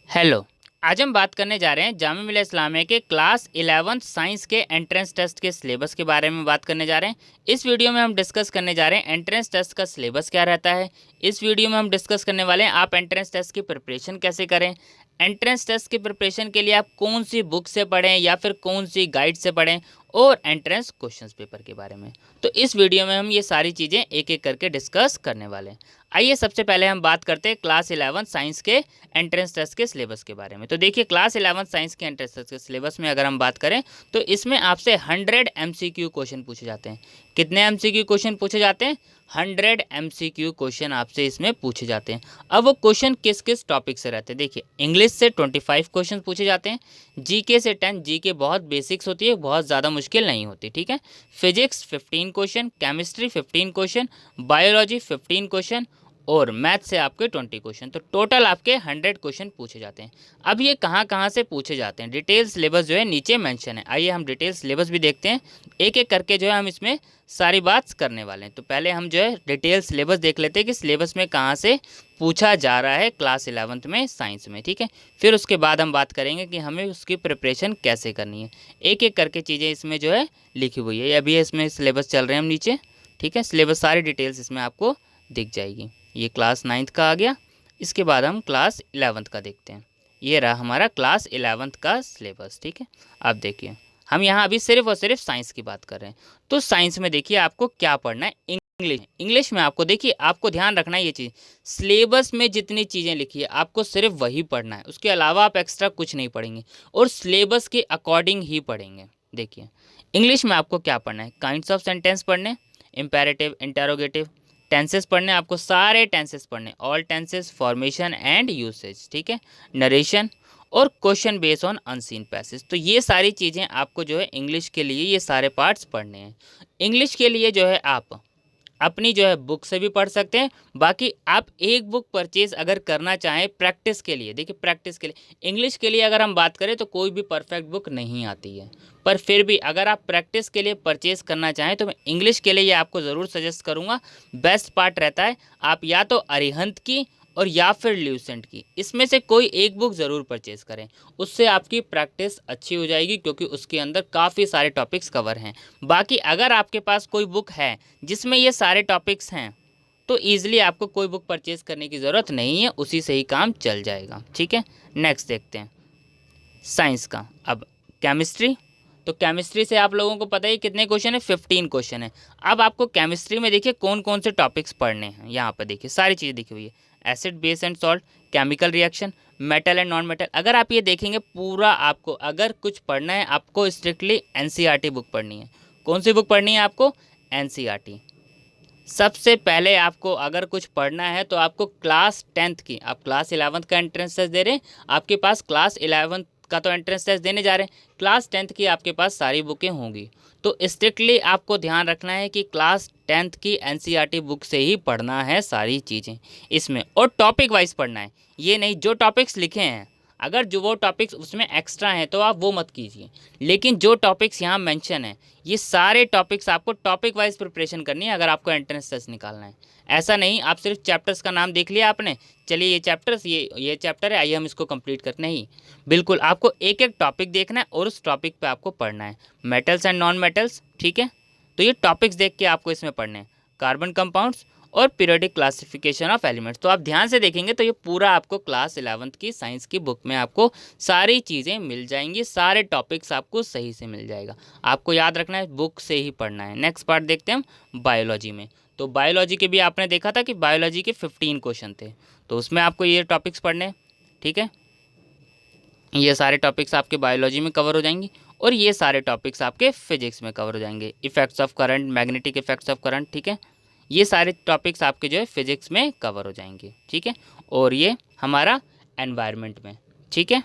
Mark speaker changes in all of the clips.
Speaker 1: Hello. आज हम बात करने जा रहे हैं जामिया मिलिया इस्लामिया के क्लास 11 साइंस के एंट्रेंस टेस्ट के सिलेबस के बारे में बात करने जा रहे हैं। इस वीडियो में हम डिस्कस करने जा रहे हैं एंट्रेंस टेस्ट का सिलेबस क्या रहता है। इस वीडियो में हम डिस्कस करने वाले हैं आप एंट्रेंस टेस्ट की प्रिपरेशन कैसे करें, एंट्रेंस टेस्ट की प्रिपरेशन के लिए आप कौन सी बुक से पढ़ें या फिर कौन सी गाइड से पढ़ें, और एंट्रेंस क्वेश्चंस पेपर के बारे में। तो इस वीडियो में हम ये सारी चीज़ें एक एक करके डिस्कस करने वाले हैं। आइए सबसे पहले हम बात करते हैं क्लास 11 साइंस के एंट्रेंस टेस्ट के सिलेबस के बारे में। तो देखिए, क्लास 11 साइंस के एंट्रेंस टेस्ट के सिलेबस में अगर हम बात करें तो इसमें आपसे 100 MCQ क्वेश्चन पूछे जाते हैं। कितने MCQ क्वेश्चन पूछे जाते हैं? 100 MCQ क्वेश्चन आपसे इसमें पूछे जाते हैं। अब वो क्वेश्चन किस किस टॉपिक से रहते हैं? देखिए, इंग्लिश से 25 क्वेश्चन पूछे जाते हैं, जीके से 10, जीके बहुत बेसिक्स होती है, बहुत ज़्यादा मुश्किल नहीं होती, ठीक है। Physics 15 question, chemistry 15 question, biology 15 question और मैथ से आपके 20 क्वेश्चन। तो टोटल आपके 100 क्वेश्चन पूछे जाते हैं। अब ये कहाँ कहाँ से पूछे जाते हैं, डिटेल सिलेबस जो है नीचे मेंशन है। आइए हम डिटेल सिलेबस भी देखते हैं, एक एक करके जो है हम इसमें सारी बात करने वाले हैं। तो पहले हम जो है डिटेल सिलेबस देख लेते हैं कि सिलेबस में कहाँ से पूछा जा रहा है क्लास 11th में साइंस में, ठीक है। फिर उसके बाद हम बात करेंगे कि हमें उसकी प्रिपरेशन कैसे करनी है। एक एक करके चीज़ें इसमें जो है लिखी हुई है। अभी इसमें सिलेबस चल रहे हैं हम नीचे, ठीक है। सिलेबस सारी डिटेल्स इसमें आपको दिख जाएगी। ये क्लास 9th का आ गया। इसके बाद हम क्लास 11th का देखते हैं। ये रहा हमारा क्लास 11th का सिलेबस, ठीक है। अब देखिए, हम यहाँ अभी सिर्फ और सिर्फ साइंस की बात कर रहे हैं। तो साइंस में देखिए आपको क्या पढ़ना है। इंग्लिश में आपको देखिए, आपको ध्यान रखना है ये चीज़, सिलेबस में जितनी चीज़ें लिखी है आपको सिर्फ वही पढ़ना है, उसके अलावा आप एक्स्ट्रा कुछ नहीं पढ़ेंगे और सिलेबस के अकॉर्डिंग ही पढ़ेंगे। देखिए, इंग्लिश में आपको क्या पढ़ना है? काइंड्स ऑफ सेंटेंस पढ़ने, इम्पेरेटिव, इंटेरोगेटिव, टेंसेस पढ़ने, आपको सारे टेंसेस पढ़ने, all tenses, formation and usage, ठीक है। नरेशन और question based on unseen passage. तो ये सारी चीज़ें आपको जो है इंग्लिश के लिए ये सारे पार्ट्स पढ़ने हैं। इंग्लिश के लिए जो है आप अपनी जो है बुक से भी पढ़ सकते हैं। बाकी आप एक बुक परचेज अगर करना चाहें प्रैक्टिस के लिए, देखिए प्रैक्टिस के लिए इंग्लिश के लिए अगर हम बात करें तो कोई भी परफेक्ट बुक नहीं आती है, पर फिर भी अगर आप प्रैक्टिस के लिए परचेज करना चाहें तो मैं इंग्लिश के लिए ये आपको ज़रूर सजेस्ट करूँगा। बेस्ट पार्ट रहता है आप या तो अरिहंत की और या फिर ल्यूसेंट की, इसमें से कोई एक बुक ज़रूर परचेज़ करें। उससे आपकी प्रैक्टिस अच्छी हो जाएगी क्योंकि उसके अंदर काफ़ी सारे टॉपिक्स कवर हैं। बाकी अगर आपके पास कोई बुक है जिसमें ये सारे टॉपिक्स हैं तो ईज़िली आपको कोई बुक परचेज़ करने की ज़रूरत नहीं है, उसी से ही काम चल जाएगा, ठीक है। नेक्स्ट देखते हैं साइंस का। अब केमिस्ट्री, तो केमिस्ट्री से आप लोगों को पता ही कितने क्वेश्चन है, 15 क्वेश्चन है। अब आपको केमिस्ट्री में देखिए कौन कौन से टॉपिक्स पढ़ने हैं। यहाँ पर देखिए सारी चीज़ें लिखी हुई है, acid, base and salt, chemical reaction, metal and non metal. अगर आप ये देखेंगे पूरा, आपको अगर कुछ पढ़ना है आपको स्ट्रिक्टली एनसीईआरटी बुक पढ़नी है। कौन सी बुक पढ़नी है आपको? एनसीईआरटी। सबसे पहले आपको अगर कुछ पढ़ना है तो आपको क्लास 10th की, आप क्लास 11th का एंट्रेंस टेस्ट दे रहे हैं, आपके पास क्लास 11th का तो एंट्रेंस टेस्ट देने जा रहे हैं, क्लास 10th की आपके पास सारी बुकें होंगी। तो स्ट्रिक्टली आपको ध्यान रखना है कि क्लास 10th की एनसीईआरटी बुक से ही पढ़ना है सारी चीज़ें इसमें, और टॉपिक वाइज पढ़ना है। ये नहीं जो टॉपिक्स लिखे हैं, अगर जो वो टॉपिक्स उसमें एक्स्ट्रा हैं तो आप वो मत कीजिए, लेकिन जो टॉपिक्स यहाँ मेंशन है ये सारे टॉपिक्स आपको टॉपिक वाइज प्रिपरेशन करनी है अगर आपको एंट्रेंस टेस्ट निकालना है। ऐसा नहीं आप सिर्फ चैप्टर्स का नाम देख लिया आपने, चलिए ये चैप्टर्स, ये चैप्टर है, आइए हम इसको कंप्लीट करते। नहीं, बिल्कुल आपको एक एक टॉपिक देखना है और उस टॉपिक पे आपको पढ़ना है। मेटल्स एंड नॉन मेटल्स, ठीक है, तो ये टॉपिक्स देख के आपको इसमें पढ़ने हैं। कार्बन कंपाउंड्स और पीरियोडिक क्लासिफिकेशन ऑफ एलिमेंट्स। तो आप ध्यान से देखेंगे तो ये पूरा आपको क्लास 11th की साइंस की बुक में आपको सारी चीज़ें मिल जाएंगी, सारे टॉपिक्स आपको सही से मिल जाएगा। आपको याद रखना है बुक से ही पढ़ना है। नेक्स्ट पार्ट देखते हैं हम बायोलॉजी में। तो बायोलॉजी के भी आपने देखा था कि बायोलॉजी के 15 क्वेश्चन थे, तो उसमें आपको ये टॉपिक्स पढ़ने हैं, ठीक है। ये सारे टॉपिक्स आपके बायोलॉजी में कवर हो जाएंगे और ये सारे टॉपिक्स आपके फिजिक्स में कवर हो जाएंगे। Effects of current, magnetic effects of current, ठीक है, ये सारे टॉपिक्स आपके जो है फिजिक्स में कवर हो जाएंगे, ठीक है। और ये हमारा एनवायरनमेंट में, ठीक है,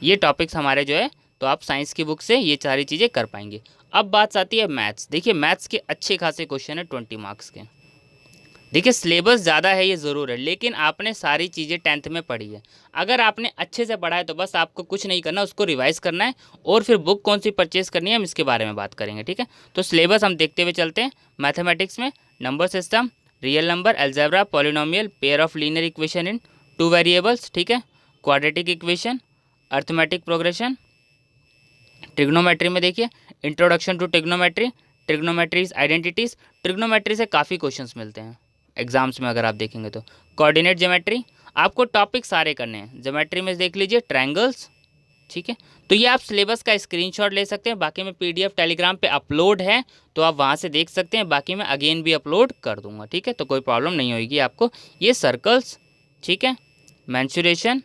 Speaker 1: ये टॉपिक्स हमारे जो है, तो आप साइंस की बुक से ये सारी चीज़ें कर पाएंगे। अब बात आती है मैथ्स। देखिए मैथ्स के अच्छे खासे क्वेश्चन है 20 मार्क्स के। देखिए सिलेबस ज़्यादा है ये ज़रूर है, लेकिन आपने सारी चीज़ें 10th में पढ़ी है। अगर आपने अच्छे से पढ़ा है तो बस आपको कुछ नहीं करना, उसको रिवाइज़ करना है और फिर बुक कौन सी परचेज़ करनी है हम इसके बारे में बात करेंगे, ठीक है। तो सिलेबस हम देखते हुए चलते हैं। मैथमेटिक्स में number system, real number, algebra, polynomial, pair of linear equation in 2 variables, ठीक है, quadratic equation, arithmetic progression. Trigonometry में देखिए introduction to trigonometry, trigonometries identities, trigonometry से काफ़ी क्वेश्चंस मिलते हैं एग्जाम्स में अगर आप देखेंगे तो। कोऑर्डिनेट ज्योमेट्री, आपको टॉपिक सारे करने हैं। ज्योमेट्री में देख लीजिए ट्रायंगल्स, ठीक है। तो ये आप सिलेबस का स्क्रीनशॉट ले सकते हैं, बाकी में पीडीएफ टेलीग्राम पे अपलोड है तो आप वहाँ से देख सकते हैं, बाकी मैं अगेन भी अपलोड कर दूंगा, ठीक है, तो कोई प्रॉब्लम नहीं होगी आपको। ये सर्कल्स, ठीक है, mensuration,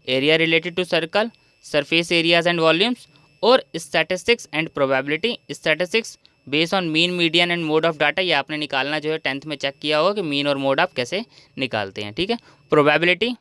Speaker 1: area related to circle, surface areas and volumes, और statistics and probability. Statistics based on mean, median and mode of data, ये आपने निकालना जो है 10th में चेक किया होगा कि मीन और मोड आप कैसे निकालते हैं, ठीक है। Probability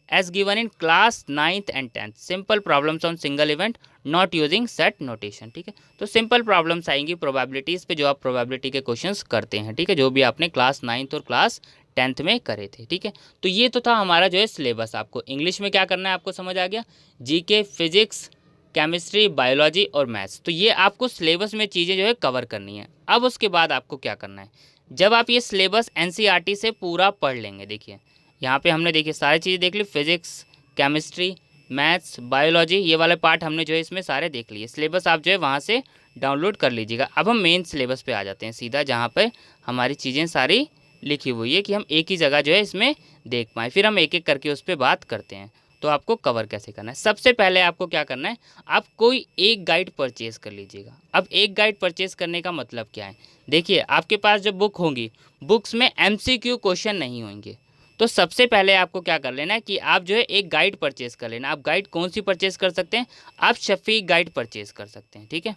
Speaker 1: as given in class 9th and 10th, simple problems on single event not using set notation, ठीक है। तो सिंपल प्रॉब्लम्स आएंगी प्रोबेबिलिटीज़ पे जो आप प्रोबेबिलिटी के क्वेश्चंस करते हैं, ठीक है, जो भी आपने क्लास 9th और क्लास 10th में करे थे, ठीक है। तो ये तो था हमारा जो है सिलेबस। आपको इंग्लिश में क्या करना है आपको समझ आ गया, जीके, फिजिक्स, केमिस्ट्री, बायोलॉजी और मैथ्स, तो ये आपको सिलेबस में चीज़ें जो है कवर करनी है। अब उसके बाद आपको क्या करना है, जब आप ये सिलेबस एनसीईआरटी से पूरा पढ़ लेंगे, देखिए यहाँ पे हमने देखिए सारी चीज़ें देख ली, फिजिक्स, केमिस्ट्री, मैथ्स, बायोलॉजी, ये वाले पार्ट हमने जो है इसमें सारे देख लिए। सिलेबस आप जो है वहाँ से डाउनलोड कर लीजिएगा। अब हम मेन सिलेबस पे आ जाते हैं सीधा, जहाँ पे हमारी चीज़ें सारी लिखी हुई है कि हम एक ही जगह जो है इसमें देख पाएँ, फिर हम एक एक करके उस पर बात करते हैं। तो आपको कवर कैसे करना है, सबसे पहले आपको क्या करना है, आप कोई एक गाइड परचेज़ कर लीजिएगा। अब एक गाइड परचेज़ करने का मतलब क्या है, देखिए आपके पास जो बुक होंगी, बुक्स में MCQ क्वेश्चन नहीं होंगे। तो सबसे पहले आपको क्या कर लेना है कि आप जो है एक गाइड परचेज़ कर लेना। आप गाइड कौन सी परचेज़ कर सकते हैं, आप शफीक गाइड परचेज़ कर सकते हैं, ठीक है।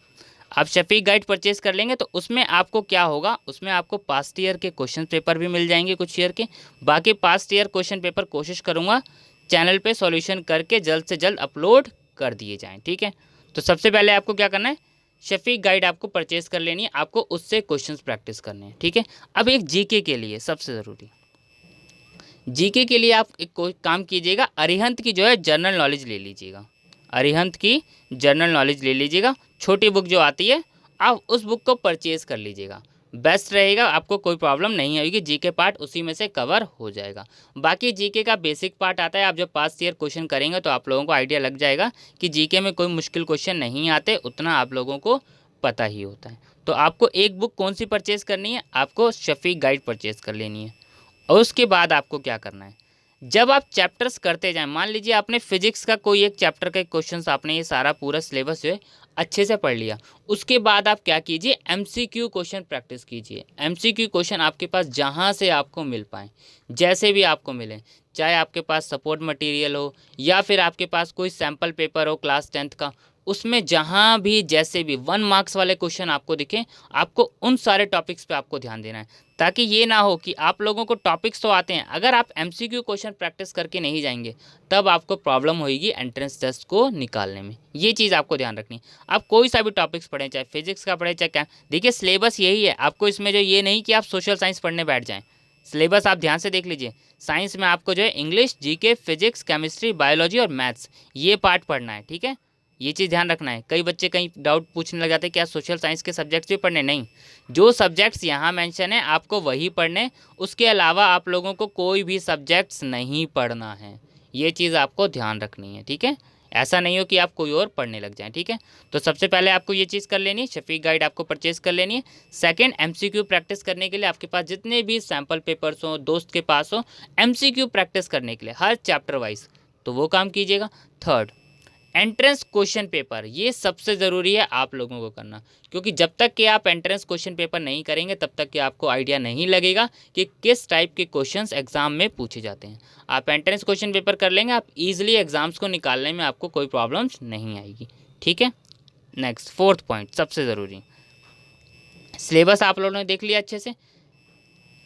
Speaker 1: आप शफीक गाइड परचेज़ कर लेंगे तो उसमें आपको क्या होगा, उसमें आपको पास्ट ईयर के क्वेश्चन पेपर भी मिल जाएंगे कुछ ईयर के। बाकी पास्ट ईयर क्वेश्चन पेपर कोशिश करूँगा चैनल पे सॉल्यूशन करके जल्द से जल्द अपलोड कर दिए जाएँ, ठीक है। तो सबसे पहले आपको क्या करना है, शफीक गाइड आपको परचेज़ कर लेनी है, आपको उससे क्वेश्चंस प्रैक्टिस करने हैं, ठीक है। अब एक जीके के लिए सबसे ज़रूरी, जीके के लिए आप एक काम कीजिएगा, अरिहंत की जो है जनरल नॉलेज ले लीजिएगा। अरिहंत की जनरल नॉलेज ले लीजिएगा, छोटी बुक जो आती है आप उस बुक को परचेज़ कर लीजिएगा, बेस्ट रहेगा, आपको कोई प्रॉब्लम नहीं आएगी। जीके पार्ट उसी में से कवर हो जाएगा। बाकी जीके का बेसिक पार्ट आता है, आप जब पास्ट ईयर क्वेश्चन करेंगे तो आप लोगों को आइडिया लग जाएगा कि जीके में कोई मुश्किल क्वेश्चन नहीं आते, उतना आप लोगों को पता ही होता है। तो आपको एक बुक कौन सी परचेज़ करनी है, आपको शफीक गाइड परचेज़ कर लेनी है। और उसके बाद आपको क्या करना है, जब आप चैप्टर्स करते जाएं, मान लीजिए आपने फिजिक्स का कोई एक चैप्टर का क्वेश्चन, आपने ये सारा पूरा सिलेबस जो है अच्छे से पढ़ लिया, उसके बाद आप क्या कीजिए, MCQ क्वेश्चन प्रैक्टिस कीजिए। MCQ क्वेश्चन आपके पास जहाँ से आपको मिल पाए, जैसे भी आपको मिले, चाहे आपके पास सपोर्ट मटेरियल हो या फिर आपके पास कोई सैम्पल पेपर हो क्लास 10th का, उसमें जहाँ भी जैसे भी 1 मार्क्स वाले क्वेश्चन आपको दिखें, आपको उन सारे टॉपिक्स पे आपको ध्यान देना है, ताकि ये ना हो कि आप लोगों को टॉपिक्स तो आते हैं, अगर आप MCQ क्वेश्चन प्रैक्टिस करके नहीं जाएंगे तब आपको प्रॉब्लम होगी एंट्रेंस टेस्ट को निकालने में। ये चीज़ आपको ध्यान रखनी। आप कोई सा भी टॉपिक्स पढ़ें, चाहे फिजिक्स का पढ़ें चाहे क्या, देखिए सिलेबस यही है आपको, इसमें जो ये नहीं कि आप सोशल साइंस पढ़ने बैठ जाएँ। सिलेबस आप ध्यान से देख लीजिए, साइंस में आपको जो है English, GK, physics, chemistry, biology और मैथ्स, ये पार्ट पढ़ना है, ठीक है। ये चीज़ ध्यान रखना है। कई बच्चे कहीं डाउट पूछने लग जाते हैं क्या सोशल साइंस के सब्जेक्ट्स भी पढ़ने, नहीं, जो सब्जेक्ट्स यहाँ मेंशन है आपको वही पढ़ने, उसके अलावा आप लोगों को कोई भी सब्जेक्ट्स नहीं पढ़ना है। ये चीज़ आपको ध्यान रखनी है, ठीक है। ऐसा नहीं हो कि आप कोई और पढ़ने लग जाएं, ठीक है। तो सबसे पहले आपको ये चीज़ कर लेनी है, शफीक गाइड आपको परचेज़ कर लेनी है। सेकंड, MCQ प्रैक्टिस करने के लिए आपके पास जितने भी सैम्पल पेपर्स हो, दोस्त के पास हो, MCQ प्रैक्टिस करने के लिए हर चैप्टर वाइज, तो वो काम कीजिएगा। थर्ड, एंट्रेंस क्वेश्चन पेपर, ये सबसे ज़रूरी है आप लोगों को करना, क्योंकि जब तक कि आप एंट्रेंस क्वेश्चन पेपर नहीं करेंगे तब तक कि आपको आइडिया नहीं लगेगा कि किस टाइप के क्वेश्चंस एग्जाम में पूछे जाते हैं। आप एंट्रेंस क्वेश्चन पेपर कर लेंगे, आप इजीली एग्जाम्स को निकालने में आपको कोई प्रॉब्लम्स नहीं आएगी, ठीक है। नेक्स्ट, फोर्थ पॉइंट सबसे ज़रूरी, सिलेबस आप लोगों ने देख लिया अच्छे से।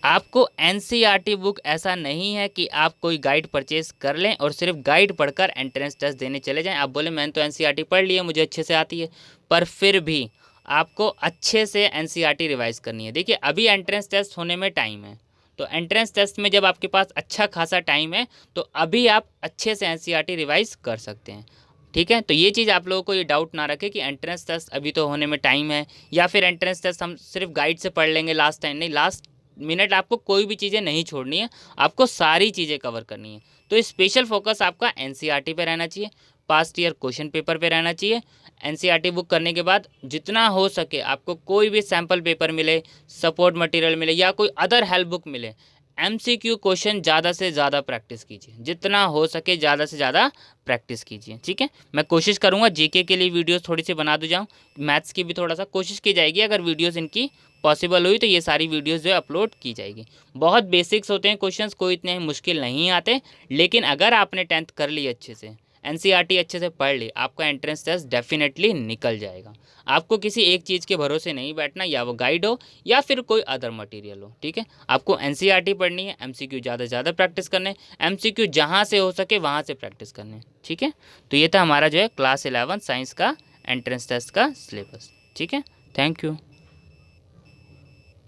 Speaker 1: आपको NCERT बुक ऐसा नहीं है कि आप कोई गाइड परचेज़ कर लें और सिर्फ गाइड पढ़कर एंट्रेंस टेस्ट देने चले जाएं। आप बोले मैंने तो NCERT पढ़ लिया, मुझे अच्छे से आती है, पर फिर भी आपको अच्छे से NCERT रिवाइज करनी है। देखिए अभी एंट्रेंस टेस्ट होने में टाइम है, तो एंट्रेंस टेस्ट में जब आपके पास अच्छा खासा टाइम है तो अभी आप अच्छे से NCERT रिवाइज कर सकते हैं, ठीक है। तो ये चीज़ आप लोगों को ये डाउट ना रखे कि एंट्रेंस टेस्ट अभी तो होने में टाइम है, या फिर एंट्रेंस टेस्ट हम सिर्फ गाइड से पढ़ लेंगे लास्ट टाइम, नहीं, लास्ट मिनट आपको कोई भी चीज़ें नहीं छोड़नी है, आपको सारी चीज़ें कवर करनी है। तो स्पेशल फोकस आपका एनसीईआरटी पे रहना चाहिए, पास्ट ईयर क्वेश्चन पेपर पे रहना चाहिए। एनसीईआरटी बुक करने के बाद जितना हो सके आपको कोई भी सैम्पल पेपर मिले, सपोर्ट मटेरियल मिले या कोई अदर हेल्प बुक मिले, एमसीक्यू क्वेश्चन ज़्यादा से ज़्यादा प्रैक्टिस कीजिए, जितना हो सके ज़्यादा से ज़्यादा प्रैक्टिस कीजिए। ठीक है, मैं कोशिश करूँगा जीके के लिए वीडियोस थोड़ी सी बना दूँ जाऊँ, मैथ्स की भी थोड़ा सा कोशिश की जाएगी, अगर वीडियोस इनकी पॉसिबल हुई तो ये सारी वीडियोस जो है अपलोड की जाएगी। बहुत बेसिक्स होते हैं क्वेश्चंस, कोई इतने मुश्किल नहीं आते, लेकिन अगर आपने 10th कर ली अच्छे से, एनसीईआरटी अच्छे से पढ़ ली, आपका एंट्रेंस टेस्ट डेफिनेटली निकल जाएगा। आपको किसी एक चीज़ के भरोसे नहीं बैठना, या वो गाइड हो या फिर कोई अदर मटेरियल हो। ठीक है, आपको एनसीईआरटी पढ़नी है, एमसीक्यू ज़्यादा से ज़्यादा प्रैक्टिस करने, एमसीक्यू जहाँ से हो सके वहाँ से प्रैक्टिस करने। ठीक है, तो ये था हमारा जो है क्लास 11 साइंस का एंट्रेंस टेस्ट का सिलेबस। ठीक है, थैंक यू।